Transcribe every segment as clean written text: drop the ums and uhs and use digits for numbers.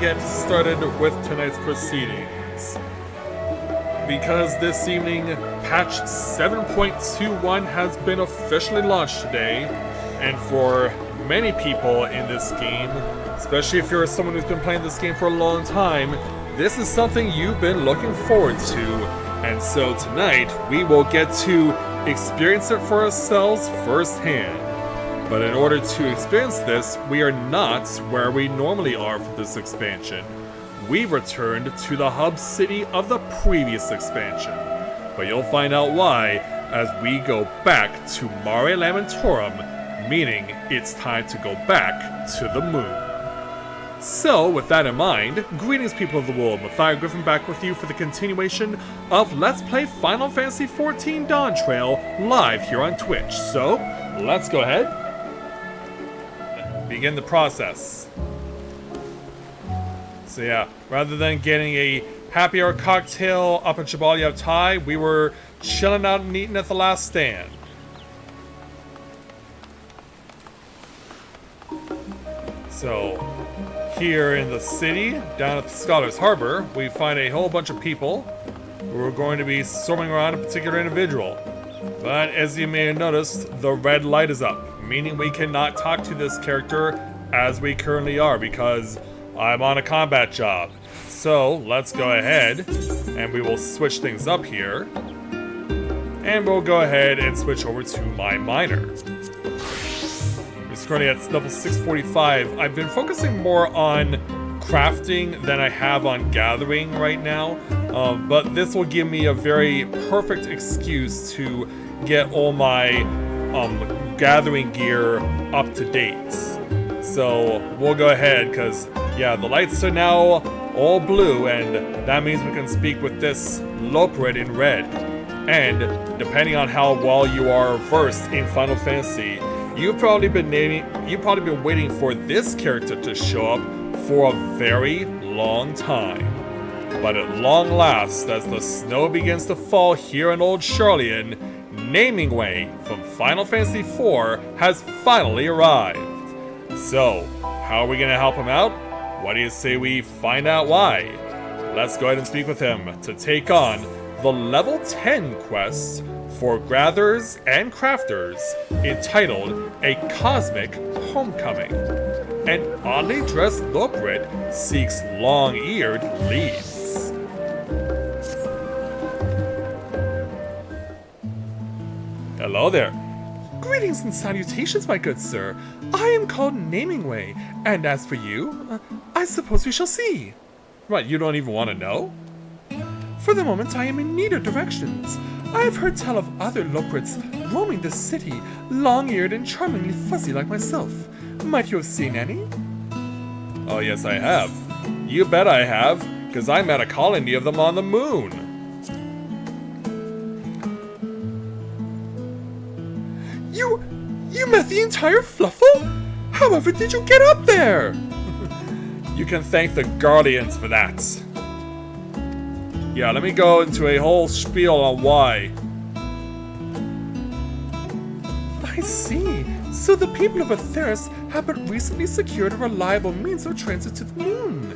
get started with tonight's proceedings. Because this evening, patch 7.21 has been officially launched today, and for many people in this game, especially if you're someone who's been playing this game for a long time, this is something you've been looking forward to, and so tonight we will get to experience it for ourselves firsthand. But in order to experience this, we are not where we normally are for this expansion. We returned to the hub city of the previous expansion, but you'll find out why as we go back to Mare Lamentorum, meaning it's time to go back to the moon. So, with that in mind, greetings people of the world, Matthias Griffin back with you for the continuation of Let's Play Final Fantasy XIV Dawntrail live here on Twitch. So, let's go ahead and begin the process. So yeah, rather than getting a happy hour cocktail up in Chevalier Thai, we were chilling out and eating at the last stand. So, here in the city, down at the Scholar's Harbor, we find a whole bunch of people who are going to be swarming around a particular individual. But as you may have noticed, the red light is up, meaning we cannot talk to this character as we currently are because I'm on a combat job. So let's go ahead and we will switch things up here. And we'll go ahead and switch over to my miner. It's currently at level 645. I've been focusing more on crafting than I have on gathering right now. But this will give me a very perfect excuse to get all my gathering gear up to date. So we'll go ahead because yeah, the lights are now all blue, and that means we can speak with this Lopred in red. And depending on how well you are versed in Final Fantasy, you've probably been waiting for this character to show up for a very long time. But at long last, as the snow begins to fall here in Old Charlian, Namingway from Final Fantasy IV has finally arrived. So, how are we gonna help him out? Why do you say we find out why? Let's go ahead and speak with him to take on the level 10 quest for Gatherers and Crafters entitled A Cosmic Homecoming. An oddly dressed Lopred seeks long-eared leaves. Hello there. Greetings and salutations, my good sir. I am called Namingway, and as for you, I suppose we shall see. What, you don't even want to know? For the moment, I am in need of directions. I have heard tell of other Lopreds roaming this city, long-eared and charmingly fuzzy like myself. Might you have seen any? Oh yes, I have. You bet I have, because I met a colony of them on the moon. You met the entire Fluffle? However did you get up there? You can thank the Guardians for that. Yeah, let me go into a whole spiel on why. I see. So the people of Atheris have but recently secured a reliable means of transit to the moon.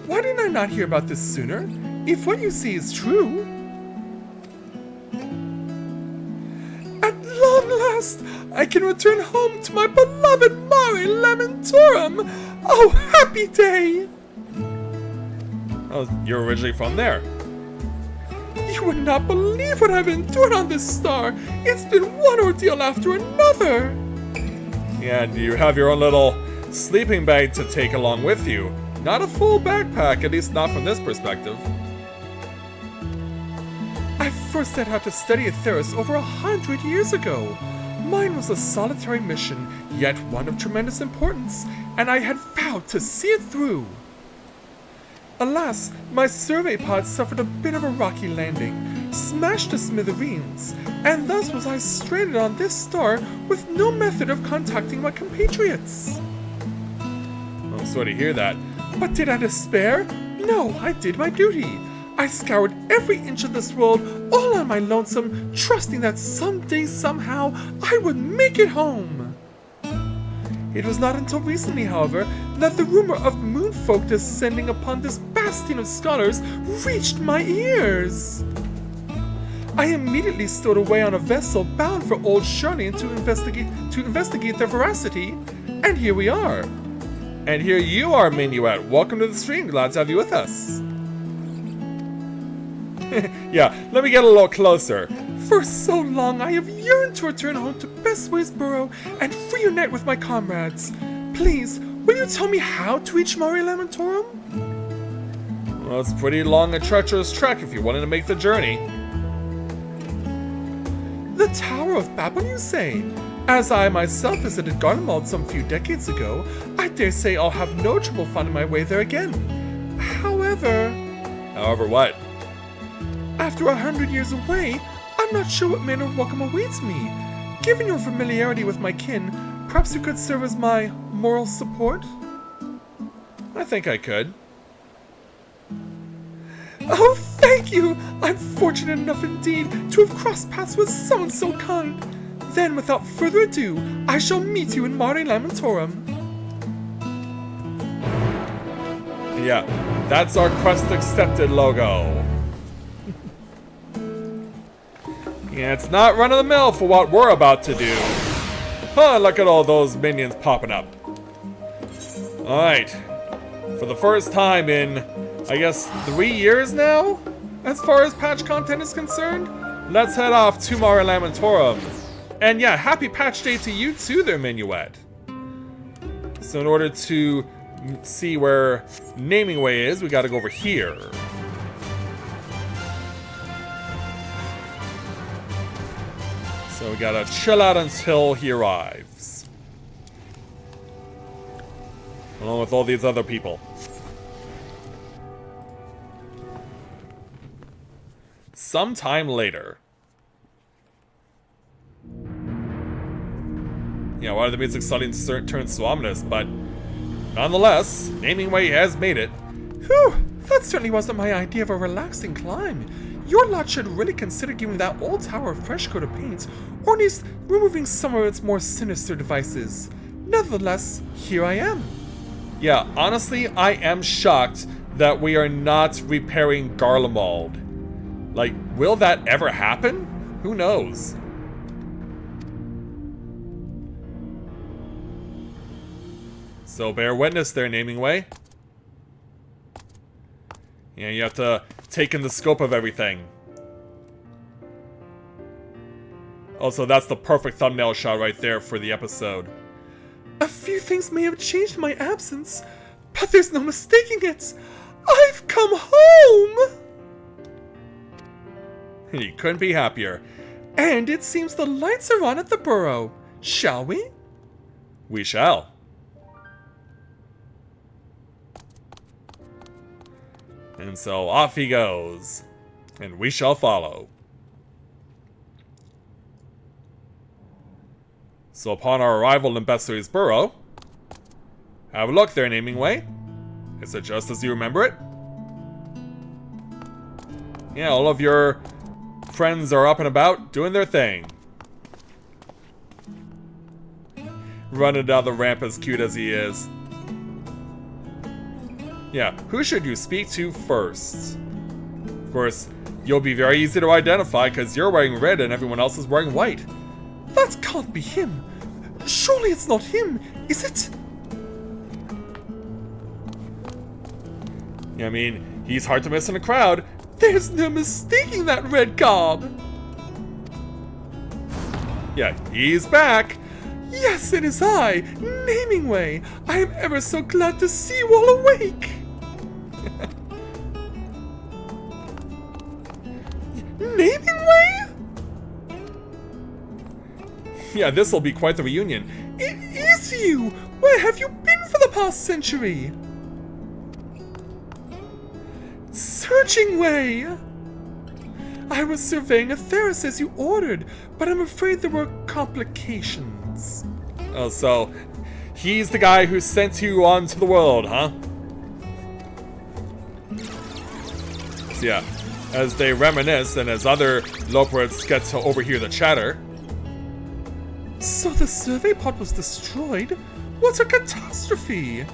Why did I not hear about this sooner? If what you say is true... At long last, I can return home to my beloved Mare Lamentorum! Oh, happy day! Oh, you're originally from there. You would not believe what I've endured on this star! It's been one ordeal after another! Yeah, and you have your own little sleeping bag to take along with you. Not a full backpack, at least not from this perspective. I first set out to study Atheris over 100 years ago. Mine was a solitary mission, yet one of tremendous importance, and I had vowed to see it through. Alas, my survey pod suffered a bit of a rocky landing, smashed to smithereens, and thus was I stranded on this star with no method of contacting my compatriots. I'm sorry to hear that. But did I despair? No, I did my duty. I scoured every inch of this world, all on my lonesome, trusting that someday, somehow, I would make it home. It was not until recently, however, that the rumor of moonfolk descending upon this bastion of scholars reached my ears. I immediately stowed away on a vessel bound for Old Shirley to investigate their veracity, and here we are. And here you are, Minuet. Welcome to the stream. Glad to have you with us. Yeah, let me get a little closer. For so long, I have yearned to return home to Bestways Burrow and reunite with my comrades. Please, will you tell me how to reach Mare Lamentorum? Well, it's pretty long and treacherous trek if you wanted to make the journey. The Tower of Babel, you say? As I myself visited Garlemald some few decades ago, I dare say I'll have no trouble finding my way there again. However what? After 100 years away, I'm not sure what manner of welcome awaits me. Given your familiarity with my kin, perhaps you could serve as my moral support? I think I could. Oh, thank you! I'm fortunate enough indeed to have crossed paths with someone so kind. Then, without further ado, I shall meet you in Mare Lamentorum. Yeah, that's our quest accepted logo. Yeah, it's not run-of-the-mill for what we're about to do. Huh, look at all those minions popping up. Alright. For the first time in, I guess, 3 years now? As far as patch content is concerned? Let's head off to Mare Lamentorum. And yeah, happy patch day to you too there, Minuet. So in order to see where Naming Way is, we gotta go over here. So we gotta chill out until he arrives. Along with all these other people. Sometime later. Yeah, why did the music suddenly turn so ominous? But nonetheless, Naming Way has made it. Whew, that certainly wasn't my idea of a relaxing climb. Your lot should really consider giving that old tower a fresh coat of paint, or at least removing some of its more sinister devices. Nevertheless, here I am. Yeah, honestly, I am shocked that we are not repairing Garlemald. Like, will that ever happen? Who knows? So bear witness there, Naming Way. Yeah, you have to take in the scope of everything. Also, that's the perfect thumbnail shot right there for the episode. A few things may have changed in my absence, but there's no mistaking it. I've come home! You couldn't be happier. And it seems the lights are on at the burrow. Shall we? We shall. And so off he goes. And we shall follow. So upon our arrival in Bestways Burrow, have a look there, Naming Way. Is it just as you remember it? Yeah, all of your friends are up and about, doing their thing. Running down the ramp as cute as he is. Yeah, who should you speak to first? Of course, you'll be very easy to identify because you're wearing red and everyone else is wearing white. That can't be him. Surely it's not him, is it? Yeah, I mean, he's hard to miss in a crowd. There's no mistaking that red garb. Yeah, he's back. Yes, it is I, Naming Way. I am ever so glad to see you all awake. Naming Way? Yeah, this'll be quite the reunion. It is you! Where have you been for the past century? Searching Way! I was surveying Atheris as you ordered, but I'm afraid there were complications. Oh, so he's the guy who sent you onto the world, huh? So yeah, as they reminisce and as other Loporits get to overhear the chatter. So the survey pod was destroyed? What a catastrophe!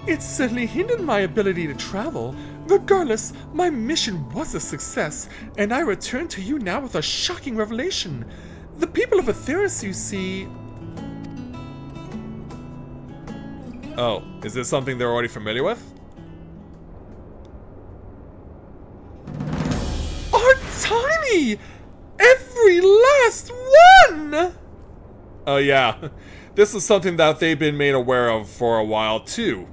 It certainly hindered my ability to travel. Regardless, my mission was a success, and I return to you now with a shocking revelation. The people of Aetheris, you see... Oh, is this something they're already familiar with? Are tiny! Every last one! Oh yeah, this is something that they've been made aware of for a while too.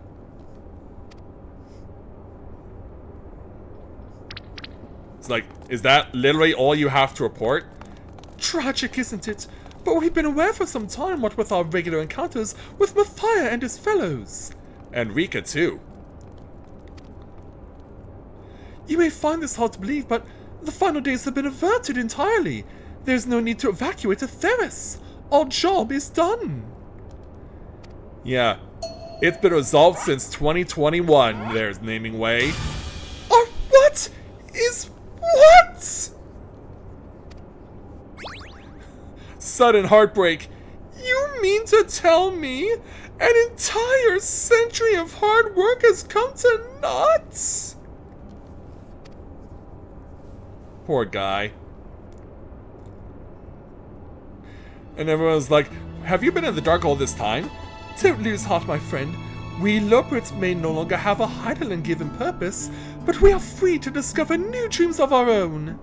It's like, is that literally all you have to report? Tragic, isn't it? But we've been aware for some time, what with our regular encounters with Mathia and his fellows. And Rika too. You may find this hard to believe, but the final days have been averted entirely. There's no need to evacuate Aetheris. Our job is done. Yeah, it's been resolved since 2021, there's naming way. Our what is what? Sudden heartbreak. You mean to tell me an entire century of hard work has come to naught? Poor guy. And everyone's like, have you been in the dark all this time? Don't lose heart, my friend. We Loprits may no longer have a Heidelin given purpose, but we are free to discover new dreams of our own.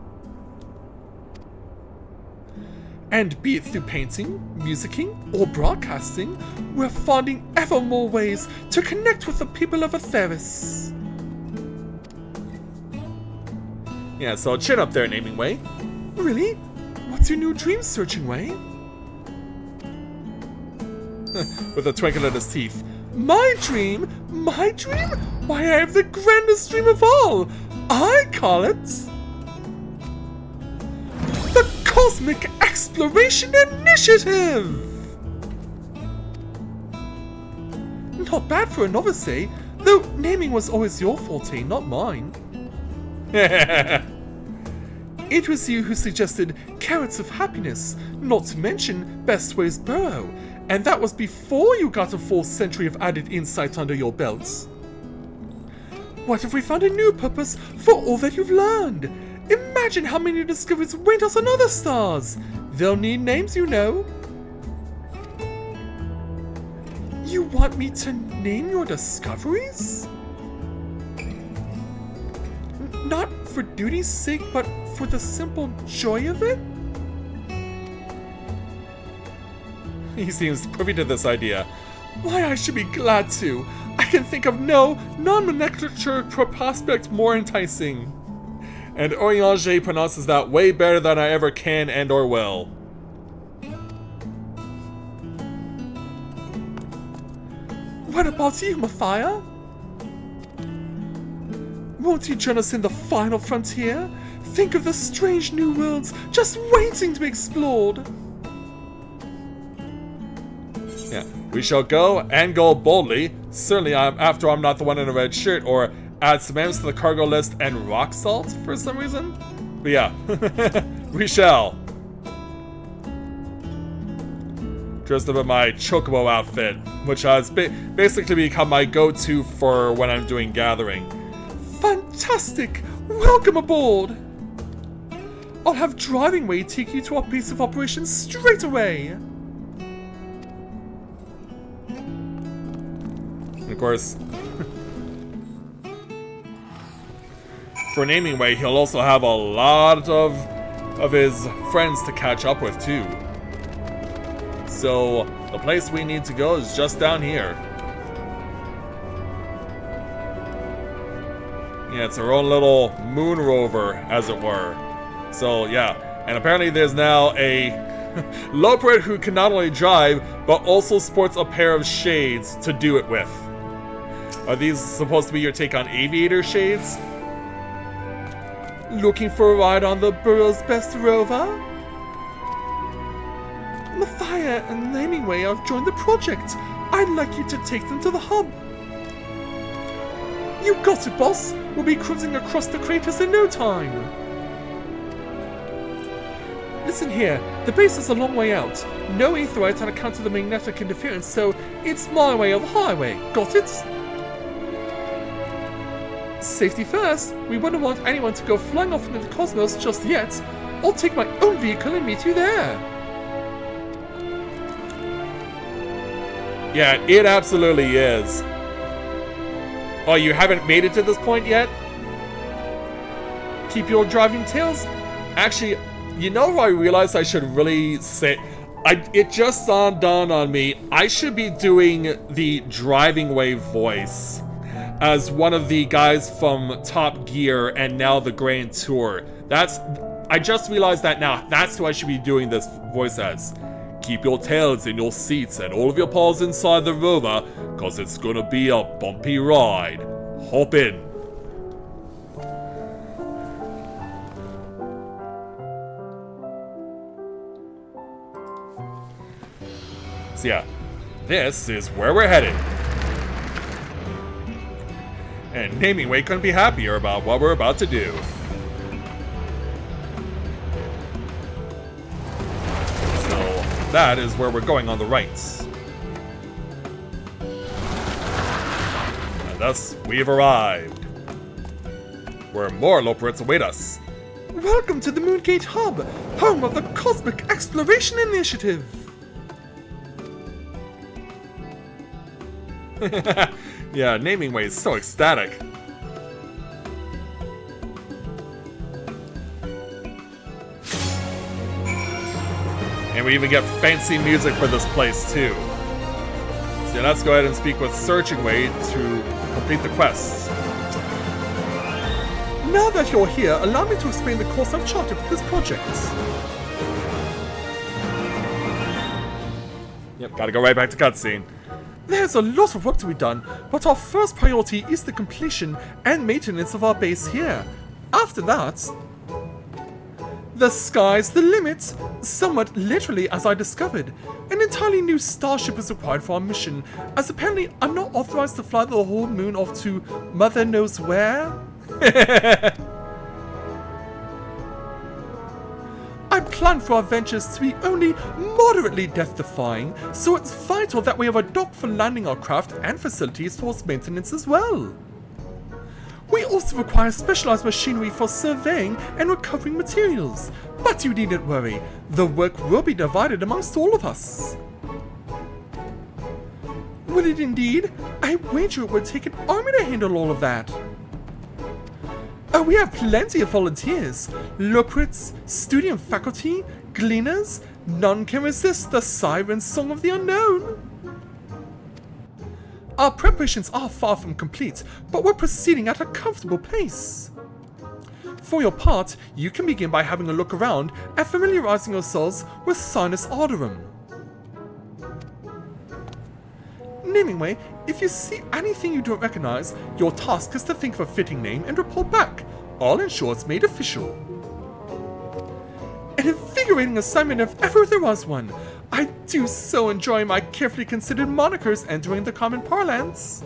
And be it through painting, musicking, or broadcasting, we're finding ever more ways to connect with the people of Aetheris. Yeah, so chin up there, naming way. Really? What's your new dream searching way? With a twinkle in his teeth. My dream? My dream? Why, I have the grandest dream of all! I call it... the Cosmic Exploration Initiative! Not bad for a novice, eh? Though naming was always your forte, not mine. It was you who suggested Carrots of Happiness, not to mention Best Ways Burrow, and that was before you got a full century of added insight under your belts. What if we found a new purpose for all that you've learned? Imagine how many discoveries await us on other stars! They'll need names, you know. You want me to name your discoveries? Not for duty's sake, but for the simple joy of it? He seems privy to this idea. Why, I should be glad to. I can think of no non-nomenclature prospect more enticing. And Oriange pronounces that way better than I ever can and or will. What about you, Mathia? Won't you join us in the final frontier? Think of the strange new worlds just waiting to be explored. Yeah, we shall go and go boldly. Certainly, after I'm not the one in a red shirt, or add some M's to the cargo list and rock salt for some reason. But yeah, we shall. Dressed up in my chocobo outfit, which has basically become my go-to for when I'm doing gathering. Fantastic! Welcome aboard! I'll have Driving Way take you to our base of operations straight away! And of course, for Naming Way, he'll also have a lot of his friends to catch up with too. So the place we need to go is just down here. Yeah, it's our own little moon rover, as it were. So yeah, and apparently there's now a Loprid who can not only drive, but also sports a pair of shades to do it with. Are these supposed to be your take on aviator shades? Looking for a ride on the Burrow's best rover? Mathia and Naming Way have joined the project. I'd like you to take them to the hub. You got it, boss. We'll be cruising across the craters in no time. Listen here, the base is a long way out. No aetheryte on account of the magnetic interference, so it's my way or the highway. Got it? Safety first. We wouldn't want anyone to go flying off into the cosmos just yet. I'll take my own vehicle and meet you there. Yeah, it absolutely is. Oh, you haven't made it to this point yet? Keep your driving tails. Actually, you know who I realized I should really say? It just dawned on me. I should be doing the driving wave voice as one of the guys from Top Gear and now the Grand Tour. I just realized that now. That's who I should be doing this voice as. Keep your tails in your seats and all of your paws inside the rover, cause it's gonna be a bumpy ride. Hop in. So yeah, this is where we're headed. And Naming Way couldn't be happier about what we're about to do. So that is where we're going on the right. And thus, we've arrived. Where more Loporits await us. Welcome to the Moongate Hub, home of the Cosmic Exploration Initiative. Yeah, Naming Way is so ecstatic. And we even get fancy music for this place too. So yeah, let's go ahead and speak with Searching Way to complete the quest. Now that you're here, allow me to explain the course I've charted for this project. Yep, gotta go right back to cutscene. There's a lot of work to be done, but our first priority is the completion and maintenance of our base here. After that, the sky's the limit, somewhat literally as I discovered. An entirely new starship is required for our mission, as apparently I'm not authorized to fly the whole moon off to Mother knows where. I plan for our ventures to be only moderately death-defying, so it's vital that we have a dock for landing our craft and facilities for its maintenance as well. We also require specialized machinery for surveying and recovering materials, but you needn't worry, the work will be divided amongst all of us. Will it indeed? I wager it would take an army to handle all of that. Oh, we have plenty of volunteers. Loporits, student faculty, gleaners. None can resist the siren song of the unknown. Our preparations are far from complete, but we're proceeding at a comfortable pace. For your part, you can begin by having a look around and familiarizing yourselves with Sinus Arderum. Naming Way, if you see anything you don't recognize, your task is to think of a fitting name and report back. I'll ensure it's made official. An invigorating assignment if ever there was one. I do so enjoy my carefully considered monikers entering the common parlance.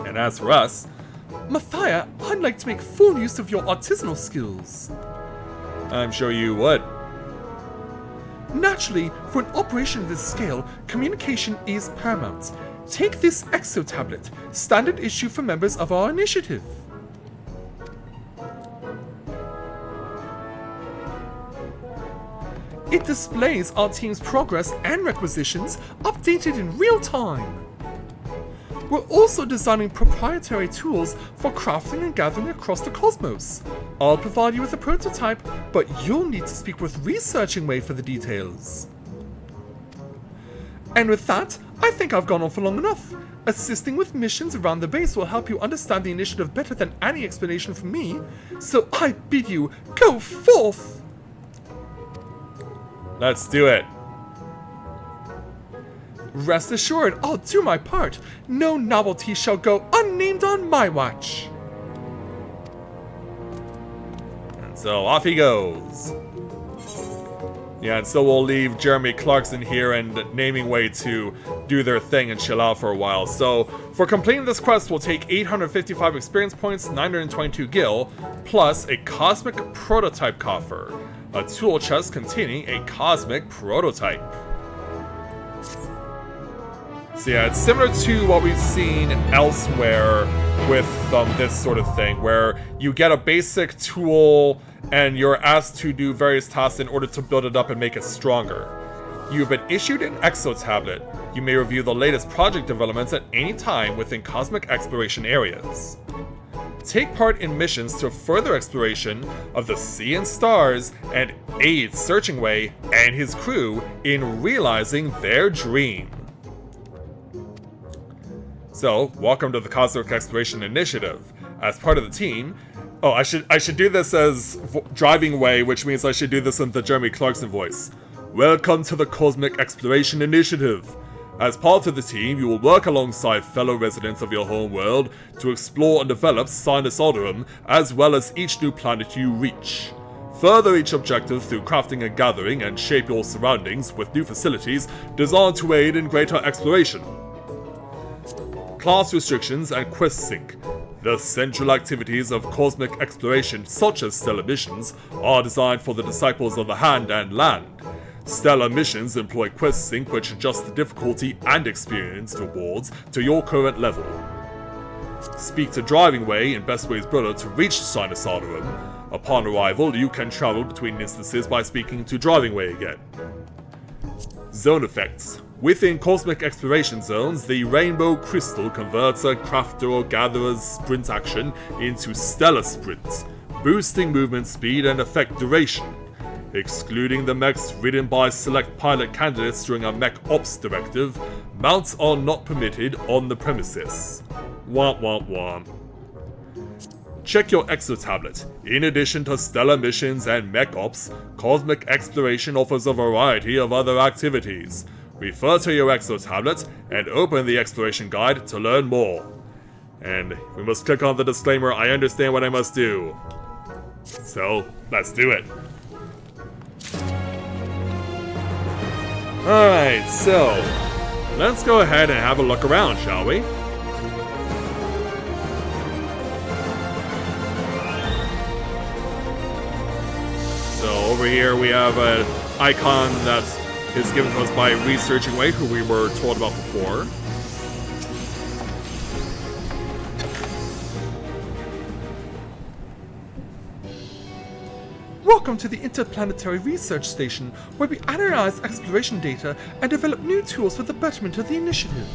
And as for us, Mathia, I'd like to make full use of your artisanal skills. I'm sure you would. Naturally, for an operation of this scale, communication is paramount. Take this Exo tablet, standard issue for members of our initiative. It displays our team's progress and requisitions updated in real time. We're also designing proprietary tools for crafting and gathering across the cosmos. I'll provide you with a prototype, but you'll need to speak with Researching Way for the details. And with that, I think I've gone on for long enough. Assisting with missions around the base will help you understand the initiative better than any explanation from me, so I bid you, go forth! Let's do it. Rest assured, I'll do my part. No novelty shall go unnamed on my watch. And so off he goes. Yeah, and so we'll leave Jeremy Clarkson here and Naming Way to do their thing and chill out for a while. So, for completing this quest, we'll take 855 experience points, 922 gil, plus a Cosmic Prototype coffer, a tool chest containing a Cosmic Prototype. So yeah, it's similar to what we've seen elsewhere with this sort of thing, where you get a basic tool and you're asked to do various tasks in order to build it up and make it stronger. You've been issued an Exo Tablet. You may review the latest project developments at any time within cosmic exploration areas. Take part in missions to further exploration of the sea and stars and aid Searching Way and his crew in realizing their dream. So, welcome to the Cosmic Exploration Initiative. As part of the team, I should do this as Driving Way, which means I should do this in the Jeremy Clarkson voice. Welcome to the Cosmic Exploration Initiative. As part of the team, you will work alongside fellow residents of your home world to explore and develop Sinus Alderum, as well as each new planet you reach. Further each objective through crafting and gathering, and shape your surroundings with new facilities designed to aid in greater exploration. Class restrictions and quest sync. The central activities of cosmic exploration, such as stellar missions, are designed for the disciples of the Hand and Land. Stellar missions employ quest sync, which adjusts the difficulty and experience rewards to your current level. Speak to Driving Way and Best Ways Brother to reach Sinus Alderum. Upon arrival, you can travel between instances by speaking to Driving Way again. Zone effects. Within cosmic exploration zones, the Rainbow Crystal converts a crafter or gatherer's sprint action into stellar sprints, boosting movement speed and effect duration. Excluding the mechs ridden by select pilot candidates during a mech ops directive, mounts are not permitted on the premises. Womp womp womp. Check your Exo Tablet. In addition to stellar missions and mech ops, cosmic exploration offers a variety of other activities. Refer to your Exo Tablet and open the exploration guide to learn more. And we must click on the disclaimer, I understand what I must do. So, let's do it. Alright, so let's go ahead and have a look around, shall we? So over here we have an icon that is given to us by Researching Way, who we were told about before. Welcome to the Interplanetary Research Station, where we analyze exploration data and develop new tools for the betterment of the initiative.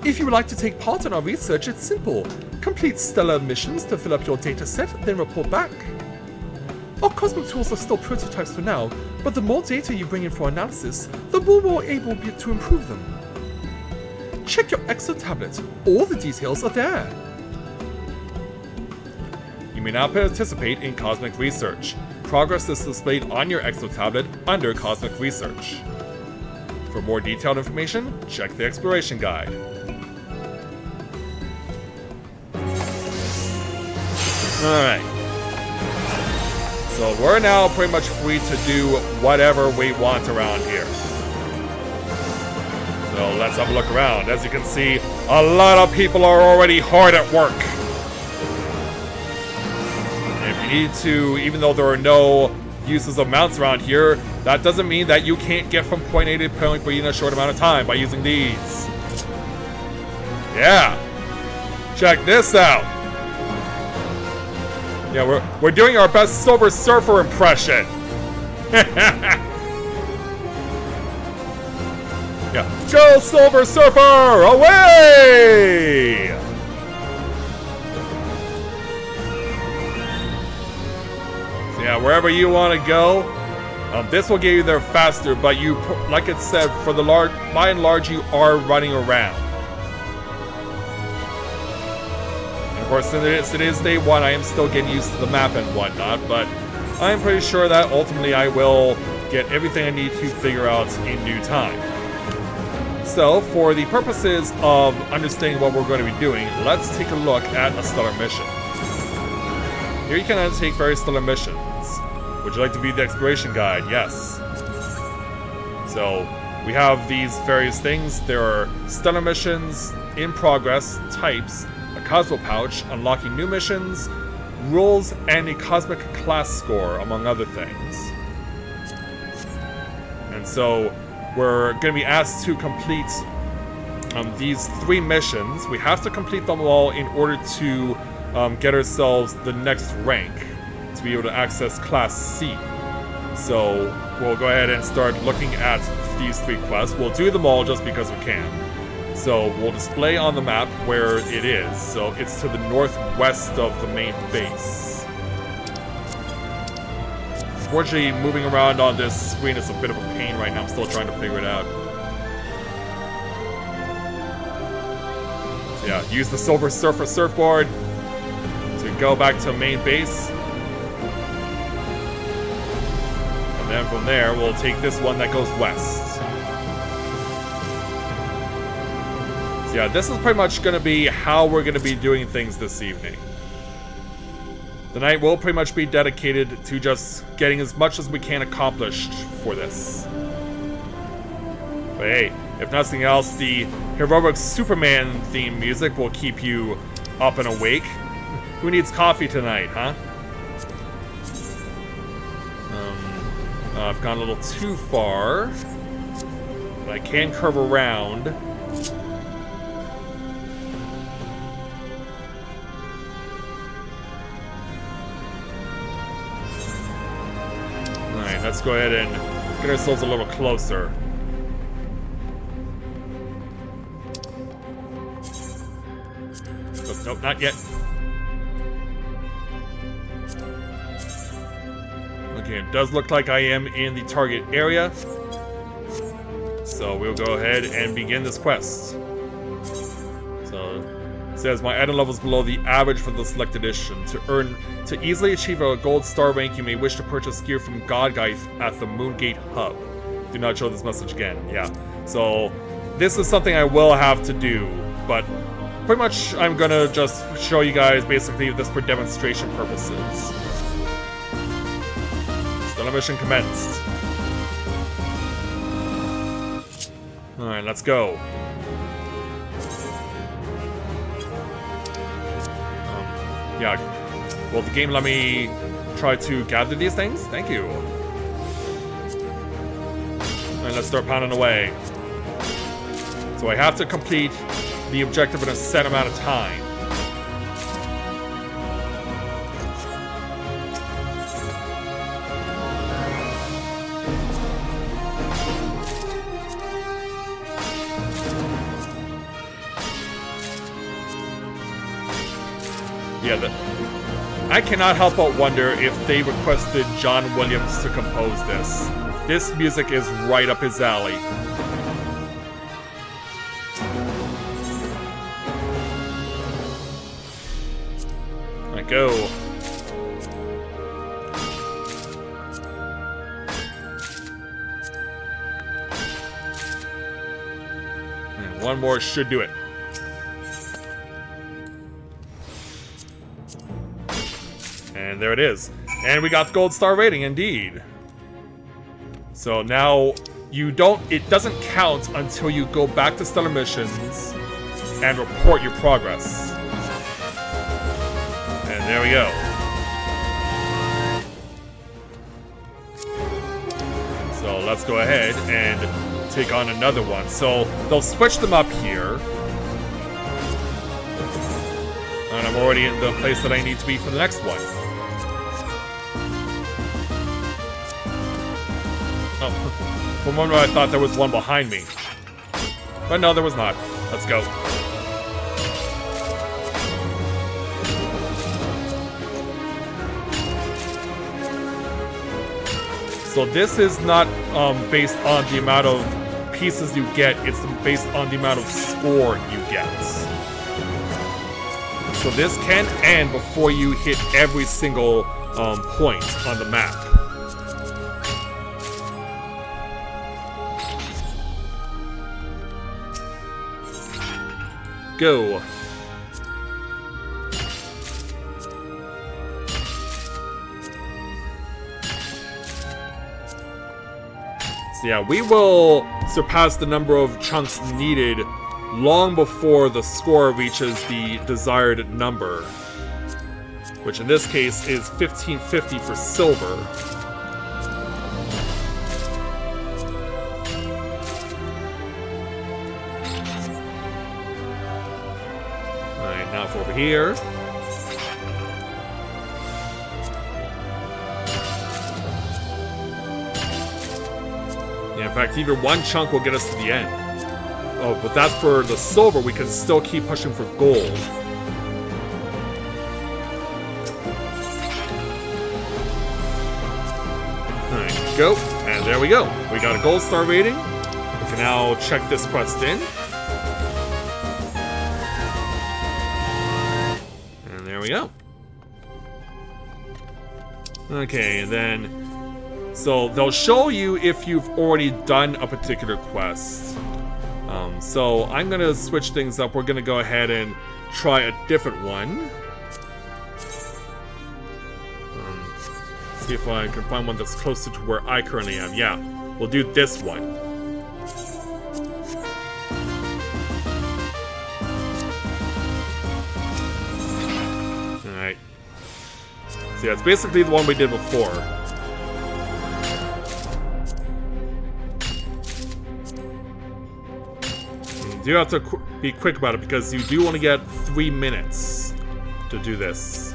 If you would like to take part in our research, it's simple. Complete stellar missions to fill up your data set, then report back. Our cosmic tools are still prototypes for now, but the more data you bring in for analysis, the more we're able to improve them. Check your Exo Tablet. All the details are there. You may now participate in Cosmic Research. Progress is displayed on your Exo Tablet under Cosmic Research. For more detailed information, check the Exploration Guide. Alright. So we're now pretty much free to do whatever we want around here. So let's have a look around. As you can see, a lot of people are already hard at work. If you need to, even though there are no uses of mounts around here, that doesn't mean that you can't get from point A to point B in a short amount of time by using these. Yeah. Check this out. Yeah, we're doing our best Silver Surfer impression. Yeah. Go Silver Surfer! Away! So yeah, wherever you want to go, this will get you there faster, but you, like it said, for the by and large, you are running around. Of course, since it is day one, I am still getting used to the map and whatnot, but I'm pretty sure that ultimately I will get everything I need to figure out in due time. So, for the purposes of understanding what we're going to be doing, let's take a look at a stellar mission. Here you can undertake various stellar missions. Would you like to view the exploration guide? Yes. So, we have these various things. There are stellar missions, in progress, types, a Cosmo pouch, unlocking new missions, rules, and a cosmic class score, among other things. And so, we're going to be asked to complete these 3 missions. We have to complete them all in order to get ourselves the next rank to be able to access Class C. So we'll go ahead and start looking at these 3 quests. We'll do them all just because we can. So we'll display on the map where it is. So it's to the northwest of the main base. Unfortunately, moving around on this screen is a bit of a pain right now. I'm still trying to figure it out. So yeah, use the Silver Surfer surfboard to go back to main base. And then from there, we'll take this one that goes west. So yeah, this is pretty much going to be how we're going to be doing things this evening. The night will pretty much be dedicated to just getting as much as we can accomplished for this. But hey, if nothing else, the heroic Superman theme music will keep you up and awake. Who needs coffee tonight, huh? I've gone a little too far, but I can curve around. Alright, let's go ahead and get ourselves a little closer. Nope, not yet. Okay, it does look like I am in the target area. So we'll go ahead and begin this quest. So it says my item level is below the average for the select edition. To easily achieve a gold star rank, you may wish to purchase gear from God Guy at the Moongate Hub. Do not show this message again. Yeah. So this is something I will have to do, but pretty much I'm gonna just show you guys basically this for demonstration purposes. Stellar mission commenced. Alright, let's go. Yeah, will the game let me try to gather these things? Thank you. Alright, let's start pounding away. So I have to complete the objective in a set amount of time. Yeah, I cannot help but wonder if they requested John Williams to compose this. This music is right up his alley. Let go. And one more should do it. And there it is. And we got the gold star rating, indeed. So now it doesn't count until you go back to Stellar Missions and report your progress. And there we go. So let's go ahead and take on another one. So they'll switch them up here. And I'm already in the place that I need to be for the next one. Oh, for a moment I thought there was one behind me. But no, there was not. Let's go. So this is not based on the amount of pieces you get, it's based on the amount of score you get. So this can end before you hit every single point on the map. Go. So yeah, we will surpass the number of chunks needed long before the score reaches the desired number, which in this case is 1550 for silver. Alright, now for over here. Yeah, in fact, even one chunk will get us to the end. Oh, but that's for the silver. We can still keep pushing for gold. Alright, go. And there we go. We got a gold star rating. We can now check this quest in. And there we go. Okay, and then... So they'll show you if you've already done a particular quest. So I'm going to switch things up. We're going to go ahead and try a different one. See if I can find one that's closer to where I currently am. Yeah, we'll do this one. Alright. So yeah, it's basically the one we did before. You have to be quick about it because you do want to get 3 minutes to do this.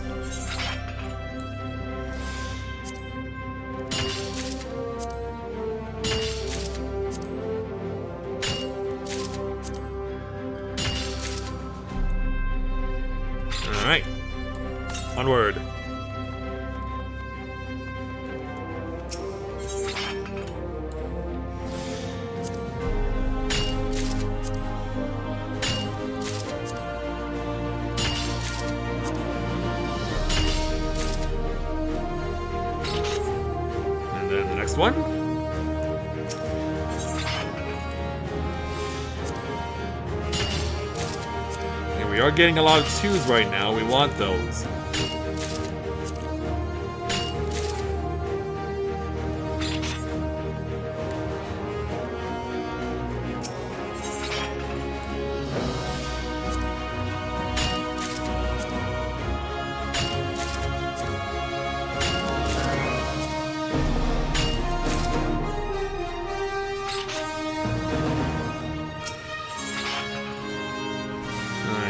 Alright. Onward. One. Yeah, we are getting a lot of 2s right now. We want those.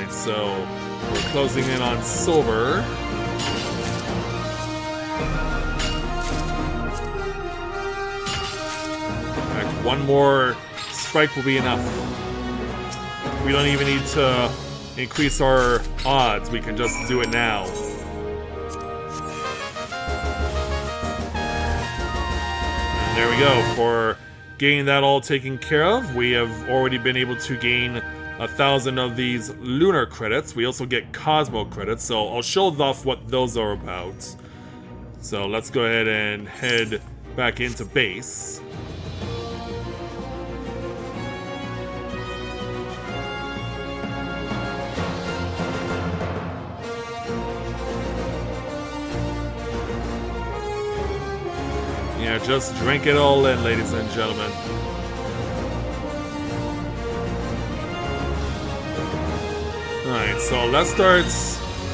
So we're closing in on silver. Alright, one more strike will be enough. We don't even need to increase our odds. We can just do it now. And there we go. For getting that all taken care of, we have already been able to gain 1,000 of these lunar credits. We also get Cosmo credits, so I'll show off what those are about. So let's go ahead and head back into base. Yeah, just drink it all in, ladies and gentlemen. Alright, so let's start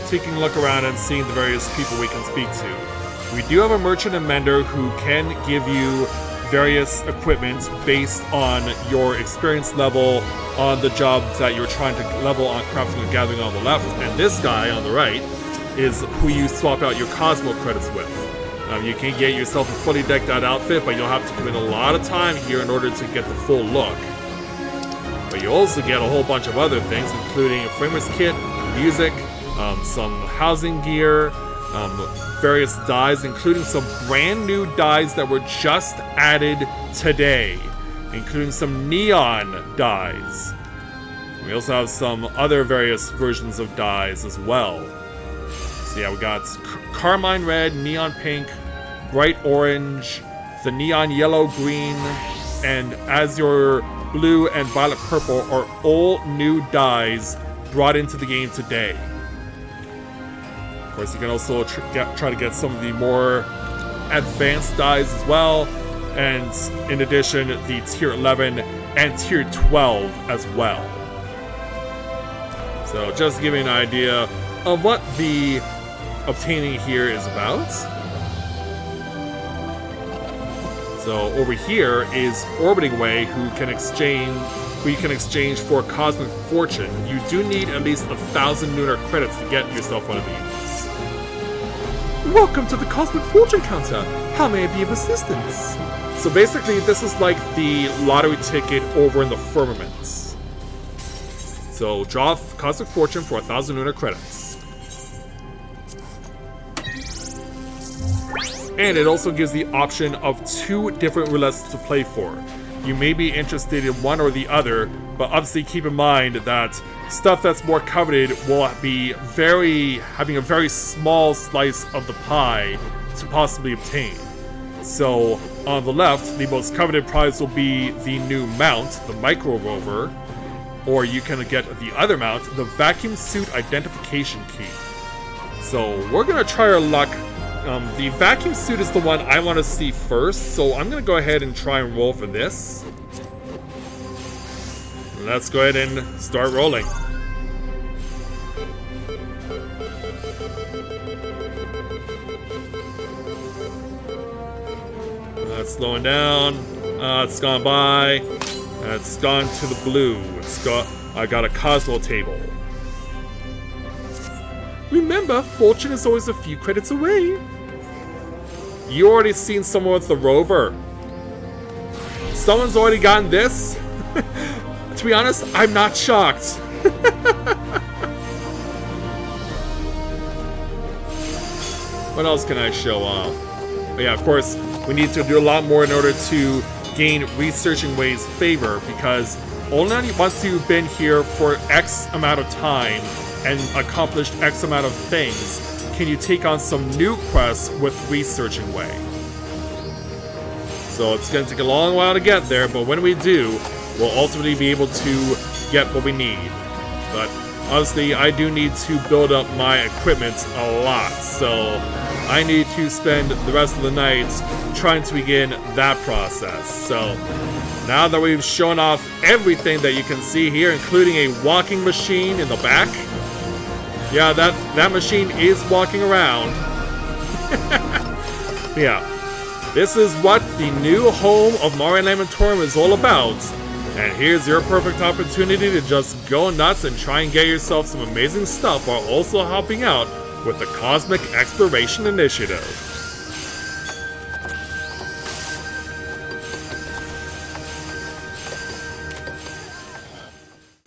taking a look around and seeing the various people we can speak to. We do have a merchant and mender who can give you various equipment based on your experience level on the job that you're trying to level on crafting and gathering on the left. And this guy on the right is who you swap out your Cosmo credits with. You can get yourself a fully decked out outfit, but you'll have to commit a lot of time here in order to get the full look. But you also get a whole bunch of other things, including a framers kit, music, some housing gear, various dyes, including some brand new dyes that were just added today, including some neon dyes. We also have some other various versions of dyes as well. So yeah, we got carmine red, neon pink, bright orange, the neon yellow, green, and azure blue and violet purple are all new dyes brought into the game today. Of course, you can also try to get some of the more advanced dyes as well. and in addition, the Tier 11 and Tier 12 as well. So just to give you an idea of what the obtaining here is about. So over here is Orbiting Way, who you can exchange for Cosmic Fortune. You do need at least 1,000 lunar credits to get yourself one of these. Welcome to the Cosmic Fortune Counter. How may I be of assistance? So basically, this is like the lottery ticket over in the firmament. So draw Cosmic Fortune for 1,000 lunar credits. And it also gives the option of 2 different roulettes to play for. You may be interested in one or the other, but obviously keep in mind that stuff that's more coveted will be having a very small slice of the pie to possibly obtain. So on the left, the most coveted prize will be the new mount, the Micro Rover, or you can get the other mount, the Vacuum Suit Identification Key. So we're gonna try our luck. The Vacuum Suit is the one I want to see first, so I'm gonna go ahead and try and roll for this. Let's go ahead and start rolling. That's slowing down. It's gone by. And it's gone to the blue. I got a Cosmo table. Remember, fortune is always a few credits away. You already seen someone with the rover. Someone's already gotten this? To be honest, I'm not shocked. What else can I show off? But yeah, of course, we need to do a lot more in order to gain Researching Way's favor, because only once you've been here for X amount of time and accomplished X amount of things can you take on some new quests with Researching Way. So it's going to take a long while to get there, but when we do, we'll ultimately be able to get what we need. But honestly, I do need to build up my equipment a lot, so I need to spend the rest of the night trying to begin that process. So now that we've shown off everything that you can see here, including a walking machine in the back. Yeah, that machine is walking around. Yeah, this is what the new home of Mario Lamentorum is all about. And here's your perfect opportunity to just go nuts and try and get yourself some amazing stuff while also helping out with the Cosmic Exploration Initiative.